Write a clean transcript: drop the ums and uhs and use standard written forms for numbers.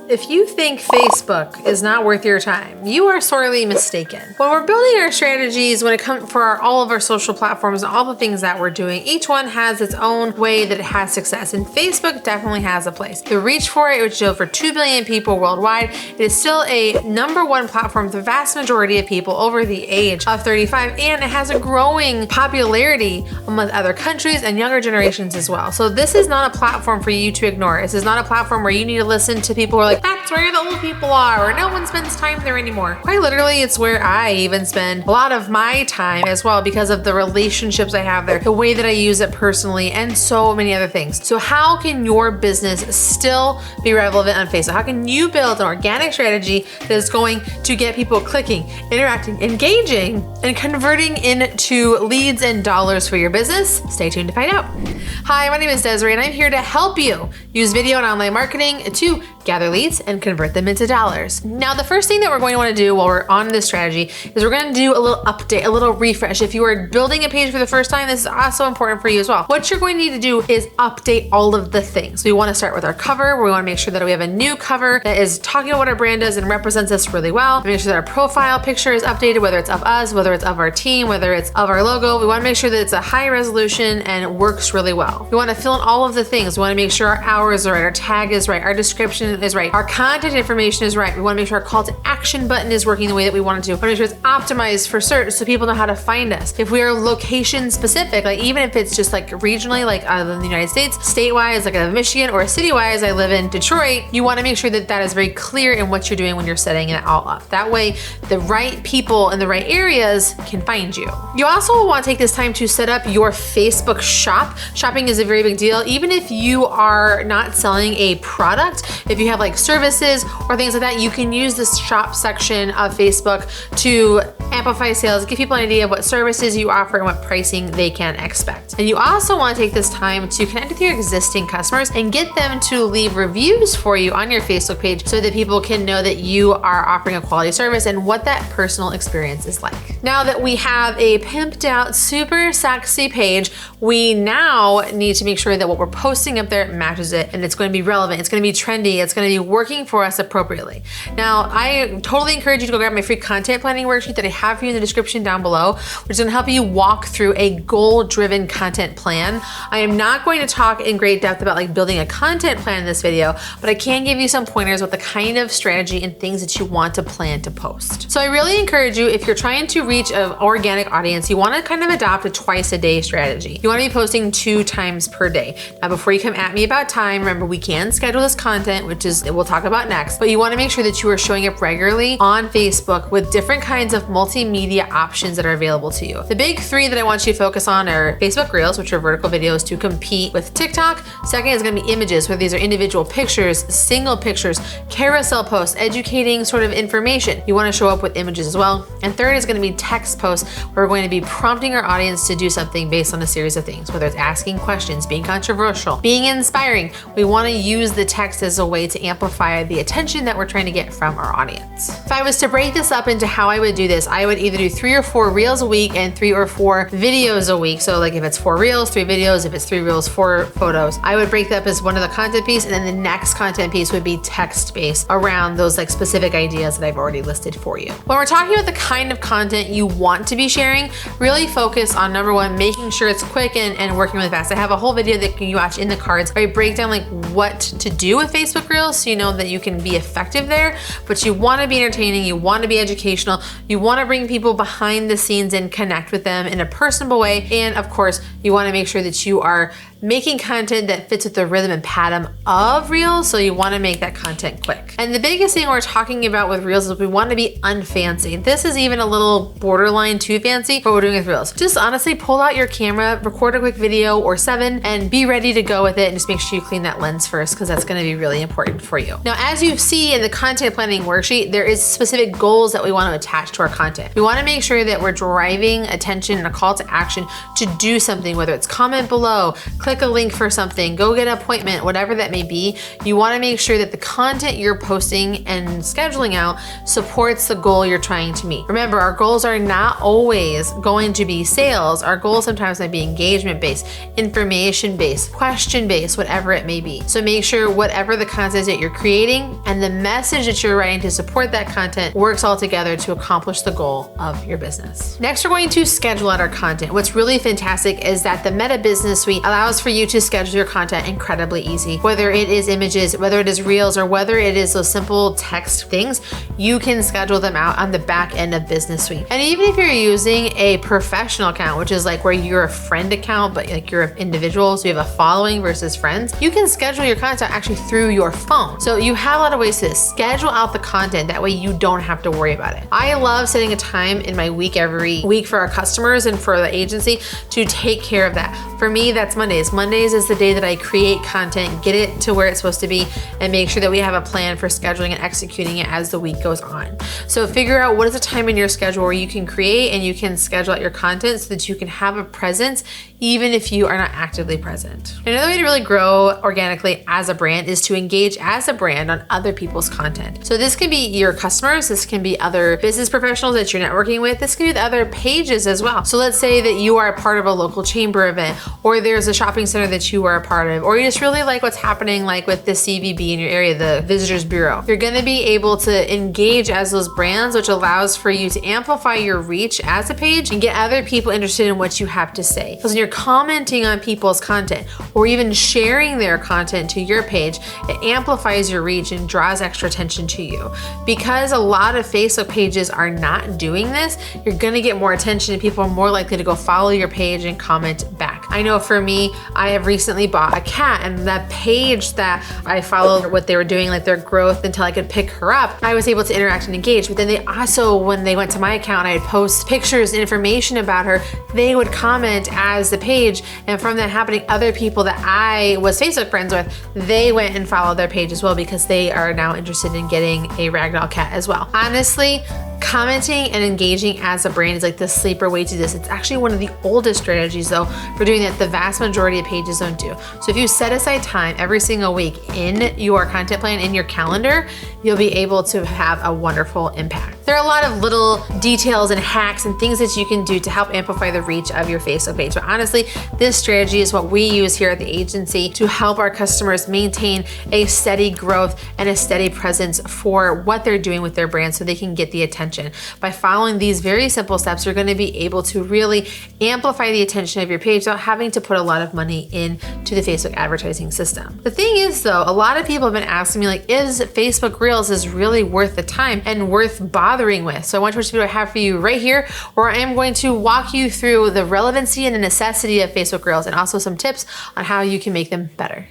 If you think Facebook is not worth your time, you are sorely mistaken. When we're building our strategies, when it comes for all of our social platforms and all the things that we're doing, each one has its own way that it has success, and Facebook definitely has a place. The reach for it, which is over 2 billion people worldwide, it is still a #1 platform for the vast majority of people over the age of 35, and it has a growing popularity among other countries and younger generations as well. So this is not a platform for you to ignore. This is not a platform where you need to listen to people who are like, that's where the old people are, or no one spends time there anymore. Quite literally, it's where I even spend a lot of my time as well because of the relationships I have there, the way that I use it personally, and so many other things. So how can your business still be relevant on Facebook? How can you build an organic strategy that is going to get people clicking, interacting, engaging, and converting into leads and dollars for your business? Stay tuned to find out. Hi, my name is Desiree, and I'm here to help you use video and online marketing to gather leads and convert them into dollars. Now, the first thing that we're going to want to do while we're on this strategy is we're going to do a little update, a little refresh. If you are building a page for the first time, this is also important for you as well. What you're going to need to do is update all of the things. We want to start with our cover. We want to make sure that we have a new cover that is talking about what our brand does and represents us really well. Make sure that our profile picture is updated, whether it's of us, whether it's of our team, whether it's of our logo. We want to make sure that it's a high resolution and works really well. We want to fill in all of the things. We want to make sure our hours are right, our tag is right, our description is right, our contact information is right. We want to make sure our call to action button is working the way that we want it to. We want to make sure it's optimized for search so people know how to find us. If we are location specific, like even if it's just like regionally, like in the United States, state-wise, like I live in Michigan, or city-wise, I live in Detroit, you want to make sure that that is very clear in what you're doing when you're setting it all up. That way, the right people in the right areas can find you. You also want to take this time to set up your Facebook shop. Shopping is a very big deal. Even if you are not selling a product, if you have like services or things like that, you can use this shop section of Facebook to amplify sales, give people an idea of what services you offer and what pricing they can expect. And you also want to take this time to connect with your existing customers and get them to leave reviews for you on your Facebook page so that people can know that you are offering a quality service and what that personal experience is like. Now that we have a pimped out, super sexy page, we now need to make sure that what we're posting up there matches it, and it's going to be relevant, it's going to be trendy, it's going to be working for us appropriately. Now, I totally encourage you to go grab my free content planning worksheet that I have for you in the description down below, which is going to help you walk through a goal-driven content plan. I am not going to talk in great depth about like building a content plan in this video, but I can give you some pointers with the kind of strategy and things that you want to plan to post. So I really encourage you, if you're trying to reach an organic audience, you want to kind of adopt a twice-a-day strategy. You want to be posting 2 times per day. Now, before you come at me about time, remember we can schedule this content, which is we'll talk about next, but you want to make sure that you are showing up regularly on Facebook with different kinds of multimedia options that are available to you. The big 3 that I want you to focus on are Facebook Reels, which are vertical videos to compete with TikTok. Second is going to be images, where these are individual pictures, single pictures, carousel posts, educating sort of information. You want to show up with images as well. And third is going to be text posts, where we're going to be prompting our audience to do something based on a series of things, whether it's asking questions, being controversial, being inspiring. We want to use the text as a way to amplify the attention that we're trying to get from our audience. If I was to break this up into how I would do this, I would either do 3 or 4 reels a week and 3 or 4 videos a week. So like if it's 4 reels, 3 videos, if it's 3 reels, 4 photos, I would break that up as one of the content piece, and then the next content piece would be text-based around those like specific ideas that I've already listed for you. When we're talking about the kind of content you want to be sharing, really focus on number 1, making sure it's quick and working really fast. I have a whole video that you watch in the cards where I break down like what to do with Facebook Reels so you know that you can be effective there, but you want to be entertaining, you want to be educational, you want to bring people behind the scenes and connect with them in a personable way, and of course, you want to make sure that you are making content that fits with the rhythm and pattern of Reels, so you want to make that content quick. And the biggest thing we're talking about with Reels is we want to be unfancy. This is even a little borderline too fancy for what we're doing with Reels. Just honestly pull out your camera, record a quick video or 7, and be ready to go with it, and just make sure you clean that lens first, because that's going to be really important for you. Now, as you see in the content planning worksheet, there is specific goals that we want to attach to our content. We want to make sure that we're driving attention and a call to action to do something, whether it's comment below, click click a link for something, go get an appointment, whatever that may be. You want to make sure that the content you're posting and scheduling out supports the goal you're trying to meet. Remember, our goals are not always going to be sales. Our goals sometimes might be engagement-based, information-based, question-based, whatever it may be. So make sure whatever the content that you're creating and the message that you're writing to support that content works all together to accomplish the goal of your business. Next, we're going to schedule out our content. What's really fantastic is that the Meta Business Suite allows for you to schedule your content incredibly easy. Whether it is images, whether it is reels, or whether it is those simple text things, you can schedule them out on the back end of Business Suite. And even if you're using a professional account, which is like where you're a friend account, but like you're an individual, so you have a following versus friends, you can schedule your content actually through your phone. So you have a lot of ways to schedule out the content. That way you don't have to worry about it. I love setting a time in my week every week for our customers and for the agency to take care of that. For me, that's Mondays. Mondays is the day that I create content, get it to where it's supposed to be, and make sure that we have a plan for scheduling and executing it as the week goes on. So figure out what is the time in your schedule where you can create and you can schedule out your content so that you can have a presence even if you are not actively present. Another way to really grow organically as a brand is to engage as a brand on other people's content. So this can be your customers, this can be other business professionals that you're networking with, this can be the other pages as well. So let's say that you are a part of a local chamber event, or there's a shopping center that you are a part of, or you just really like what's happening like with the CVB in your area, the Visitors Bureau. You're gonna be able to engage as those brands, which allows for you to amplify your reach as a page and get other people interested in what you have to say. Because when you're commenting on people's content or even sharing their content to your page, it amplifies your reach and draws extra attention to you. Because a lot of Facebook pages are not doing this, you're gonna get more attention and people are more likely to go follow your page and comment back. I know for me, I have recently bought a cat, and that page that I followed what they were doing, like their growth until I could pick her up, I was able to interact and engage. But then they also, when they went to my account, I'd post pictures and information about her, they would comment as the page. And from that happening, other people that I was Facebook friends with, they went and followed their page as well because they are now interested in getting a ragdoll cat as well. Honestly, commenting and engaging as a brand is like the sleeper way to do this. It's actually one of the oldest strategies though for doing that the vast majority of pages don't do. So if you set aside time every single week in your content plan, in your calendar, you'll be able to have a wonderful impact. There are a lot of little details and hacks and things that you can do to help amplify the reach of your Facebook page. But honestly, this strategy is what we use here at the agency to help our customers maintain a steady growth and a steady presence for what they're doing with their brand so they can get the attention. By following these very simple steps, you're going to be able to really amplify the attention of your page without having to put a lot of money into the Facebook advertising system. The thing is though, a lot of people have been asking me like, is Facebook Reels is really worth the time and worth bothering with? So I want to watch the video I have for you right here, where I am going to walk you through the relevancy and the necessity of Facebook Reels and also some tips on how you can make them better.